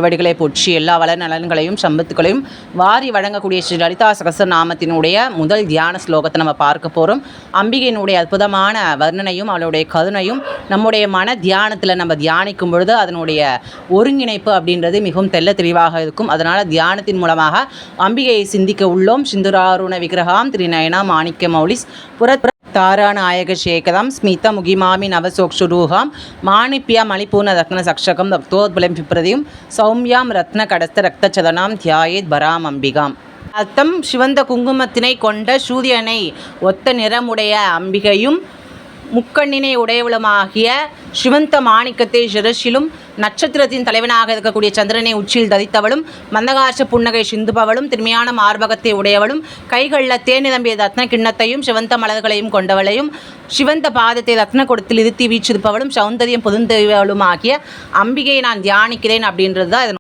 வடிகளை போற்றி எல்லா வள நலன்களையும் சம்பத்துக்களையும் வாரி வழங்கக்கூடிய ஸ்ரீ லலிதா சகஸ்ரநாமத்தினுடைய முதல் தியான ஸ்லோகத்தை நம்ம பார்க்க போகிறோம். அம்பிகையினுடைய அற்புதமான வர்ணனையும் அவளுடைய கருணையும் நம்முடைய மன தியானத்தில் நம்ம தியானிக்கும் பொழுது அதனுடைய ஒருங்கிணைப்பு அப்படின்றது மிகவும் தெல்ல தெளிவாக இருக்கும். அதனால் தியானத்தின் மூலமாக அம்பிகையை சிந்திக்க உள்ளோம். சிந்துராருண விக்கிரகாம் திரிநயனா மாணிக்க மௌலிஸ் தாராநாயக சேகதம் ஸ்மித முகிமாமி நவசோக்ஷுரூகாம் மாணிப்பியா மணிப்பூர்ண ரத்ன சக்ஷகம் ரக்தோத்பலம் பிப்ரதியும் சௌமியாம் ரத்ன கடஸ்த ரக்தச்சதனாம் தியாயேத் பராம் அம்பிகாம். அர்த்தம்: சிவந்த குங்குமத்தினை கொண்ட சூரியனை ஒத்த நிறமுடைய அம்பிகையும் முக்கண்ணினை உடையவளுமாகிய சிவந்த மாணிக்கத்தை சிரசிலும் நட்சத்திரத்தின் தலைவனாக இருக்கக்கூடிய சந்திரனை உச்சியில் தரித்தவளும் மந்தகாச புன்னகை சிந்துபவளும் திறமையான மார்பகத்தை உடையவளும் கைகளில் தேன் நிரம்பிய ரத்ன கிண்ணத்தையும் சிவந்த மலர்களையும் கொண்டவளையும் சிவந்த பாதத்தை ரத்ன கொடுத்தில் இருத்தி வீச்சிருப்பவளும் சௌந்தரியம் பொதுந்தவளும் ஆகிய அம்பிகையை நான் தியானிக்கிறேன் அப்படின்றது தான்